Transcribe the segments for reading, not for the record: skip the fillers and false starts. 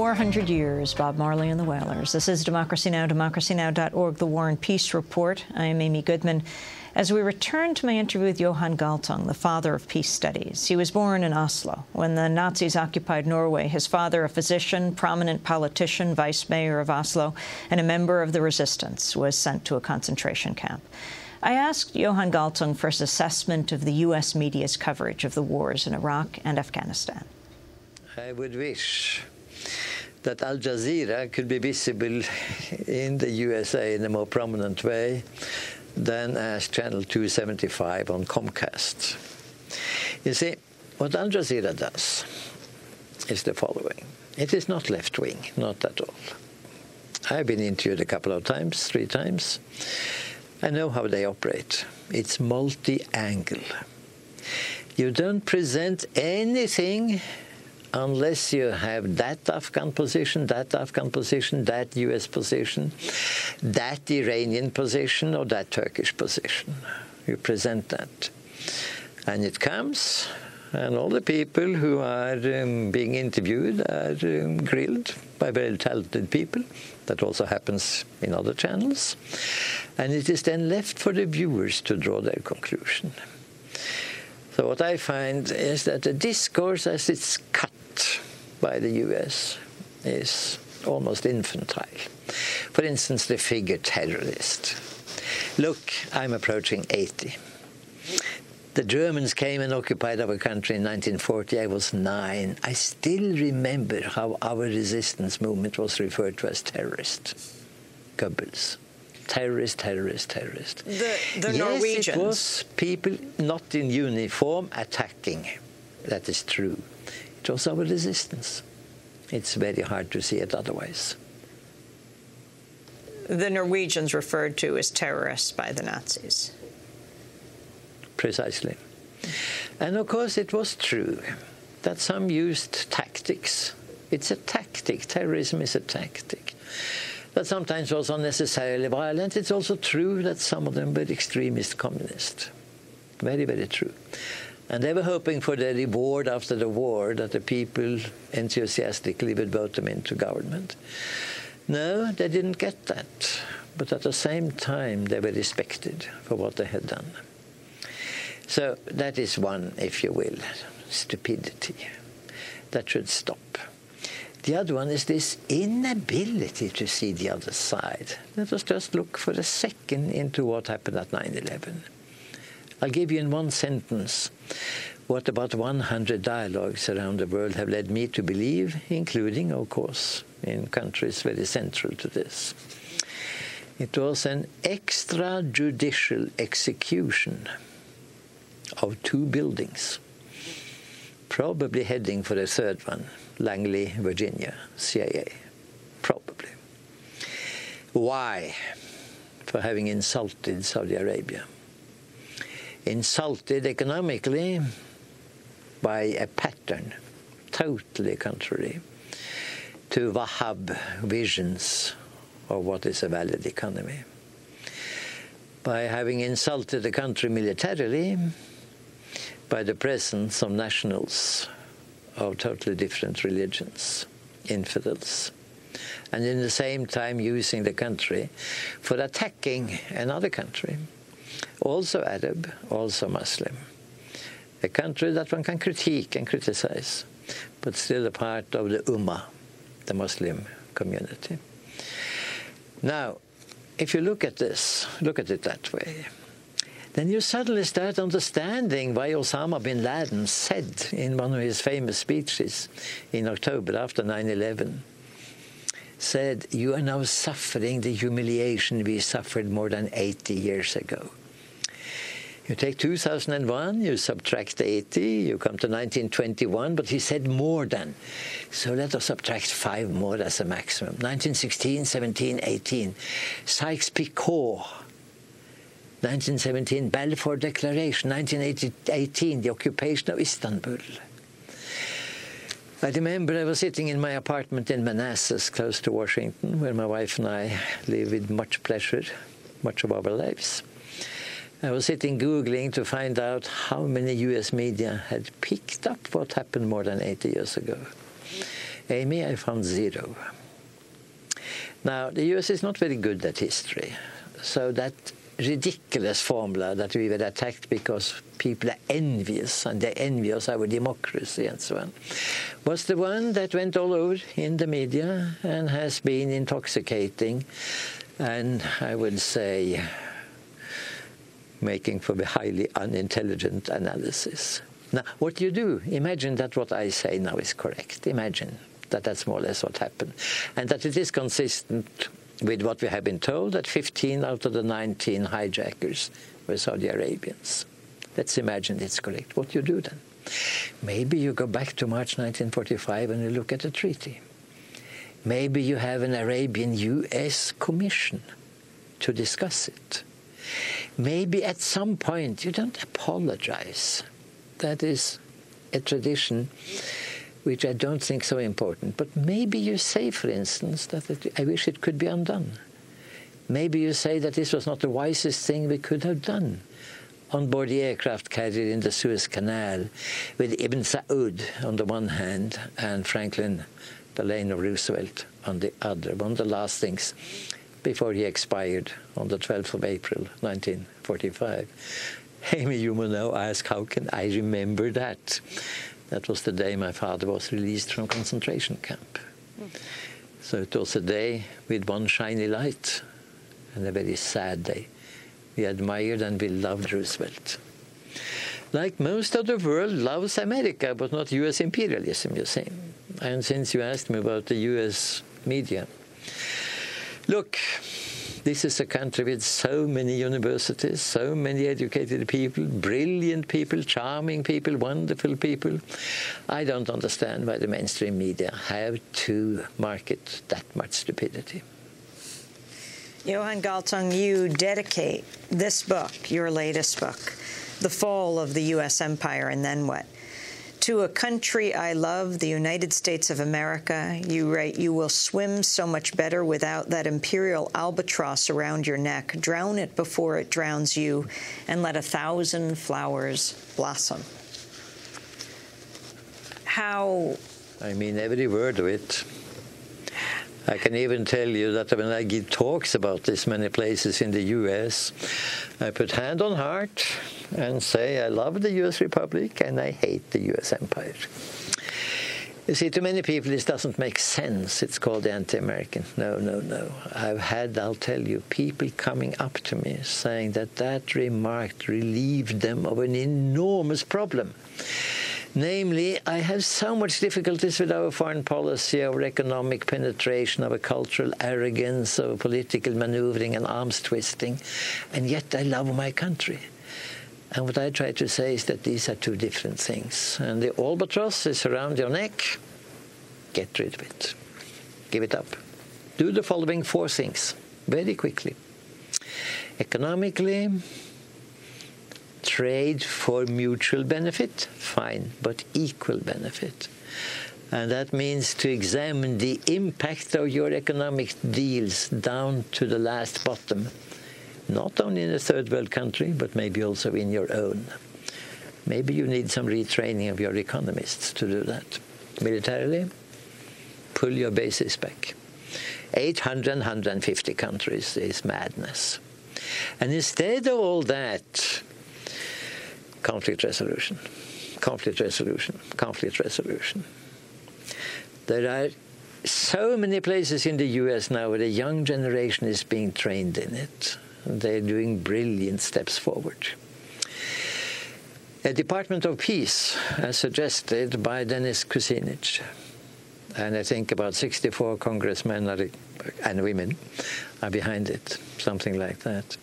400 years, Bob Marley and the Wailers. This is Democracy Now!, democracynow.org, The War and Peace Report. I am Amy Goodman. As we return to my interview with Johan Galtung, the father of peace studies. He was born in Oslo. When the Nazis occupied Norway, his father, a physician, prominent politician, vice mayor of Oslo, and a member of the resistance, was sent to a concentration camp. I asked Johan Galtung for his assessment of the U.S. media's coverage of the wars in Iraq and Afghanistan. I would wish that Al Jazeera could be visible in the USA in a more prominent way than as Channel 275 on Comcast. You see, what Al Jazeera does is the following. It is not left-wing, not at all. I've been interviewed a couple of times, 3 times. I know how they operate. It's multi-angle. You don't present anything unless you have that Afghan position, that US position, that Iranian position, or that Turkish position. You present that. And it comes, and all the people who are being interviewed are grilled by very talented people. That also happens in other channels. And it is then left for the viewers to draw their conclusion. So what I find is that the discourse as it's cut by the US is almost infantile. For instance, the figure terrorist. Look, I'm approaching 80. The Germans came and occupied our country in 1940. I was 9. I still remember how our resistance movement was referred to as terrorist. Goebbels. Terrorist, terrorist, terrorist. The Norwegians. Yes, it was people not in uniform attacking. That is true. It was our resistance. It's very hard to see it otherwise. The Norwegians referred to as terrorists by the Nazis. Precisely. And of course it was true that some used tactics. It's a tactic. Terrorism is a tactic. That sometimes was unnecessarily violent. It's also true that some of them were extremist communist. Very, very true. And they were hoping for the reward after the war that the people enthusiastically would vote them into government. No, they didn't get that. But at the same time, they were respected for what they had done. So that is one, if you will, stupidity. That should stop. The other one is this inability to see the other side. Let us just look for a second into what happened at 9/11. I'll give you in one sentence what about 100 dialogues around the world have led me to believe, including, of course, in countries very central to this. It was an extrajudicial execution of 2 buildings, probably heading for a third one, Langley, Virginia, CIA, probably. Why? For having insulted Saudi Arabia. Insulted economically by a pattern totally contrary to Wahhab visions of what is a valid economy. By having insulted the country militarily, by the presence of nationals of totally different religions, infidels, and in the same time using the country for attacking another country, also Arab, also Muslim, a country that one can critique and criticize, but still a part of the Ummah, the Muslim community. Now, if you look at this, look at it that way, then you suddenly start understanding why Osama bin Laden said in one of his famous speeches in October after 9/11, said, "You are now suffering the humiliation we suffered more than 80 years ago." You take 2001, you subtract 80, you come to 1921, but he said more than. So let us subtract 5 more as a maximum. 1916, 17, 18. Sykes-Picot. 1917, Balfour Declaration. 1918, the occupation of Istanbul. I remember I was sitting in my apartment in Manassas, close to Washington, where my wife and I live with much pleasure, much of our lives. I was sitting Googling to find out how many US media had picked up what happened more than 80 years ago. Amy, I found 0. Now, the US is not very good at history, so that ridiculous formula that we were attacked because people are envious, and they envy us our democracy and so on, was the one that went all over in the media and has been intoxicating and, I would say, making for a highly unintelligent analysis. Now, what you do, imagine that what I say now is correct. Imagine that that's more or less what happened, and that it is consistent with what we have been told, that 15 out of the 19 hijackers were Saudi Arabians. Let's imagine it's correct. What you do then? Maybe you go back to March 1945 and you look at the treaty. Maybe you have an Arabian-US commission to discuss it. Maybe at some point you don't apologize. That is a tradition which I don't think so important. But maybe you say, for instance, that I wish it could be undone. Maybe you say that this was not the wisest thing we could have done on board the aircraft carrier in the Suez Canal with Ibn Saud on the one hand and Franklin Delano Roosevelt on the other. One of the last things before he expired on the 12th of April, 1945. Amy, you will now ask, how can I remember that? That was the day my father was released from concentration camp. So it was a day with one shiny light and a very sad day. We admired and we loved Roosevelt. Like most of the world loves America, but not U.S. imperialism, you see. And since you asked me about the U.S. media, look, this is a country with so many universities, so many educated people, brilliant people, charming people, wonderful people. I don't understand why the mainstream media have to market that much stupidity. Johan Galtung, you dedicate this book, your latest book, The Fall of the U.S. Empire and Then What? To a country I love, the United States of America. You write, you will swim so much better without that imperial albatross around your neck. Drown it before it drowns you, and let 1,000 flowers blossom. How? I mean every word of it. I can even tell you that when I give talks about this many places in the U.S., I put hand on heart and say I love the U.S. Republic and I hate the U.S. Empire. You see, to many people this doesn't make sense. It's called the anti-American. No, no, no. I've had, I'll tell you, people coming up to me saying that that remark relieved them of an enormous problem. Namely, I have so much difficulties with our foreign policy, our economic penetration, our cultural arrogance, our political maneuvering and arms twisting, and yet I love my country. And what I try to say is that these are two different things. And the albatross is around your neck. Get rid of it. Give it up. Do the following 4 things very quickly. Economically, trade for mutual benefit, fine, but equal benefit. And that means to examine the impact of your economic deals down to the last bottom, not only in a third world country, but maybe also in your own. Maybe you need some retraining of your economists to do that. Militarily, pull your bases back. 800, 150 countries is madness. And instead of all that, conflict resolution, conflict resolution, conflict resolution. There are so many places in the U.S. now where the young generation is being trained in it. They're doing brilliant steps forward. A Department of Peace, as suggested by Dennis Kucinich, and I think about 64 congressmen and women are behind it, something like that.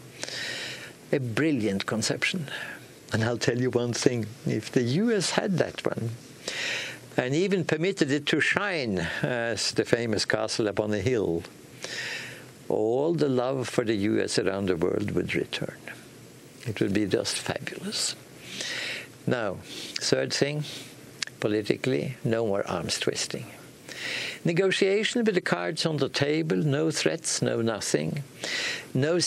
A brilliant conception. And I'll tell you one thing, if the U.S. had that one, and even permitted it to shine as the famous castle upon a hill, all the love for the U.S. around the world would return. It would be just fabulous. Now, third thing, politically, no more arms twisting. Negotiation with the cards on the table, no threats, no nothing, no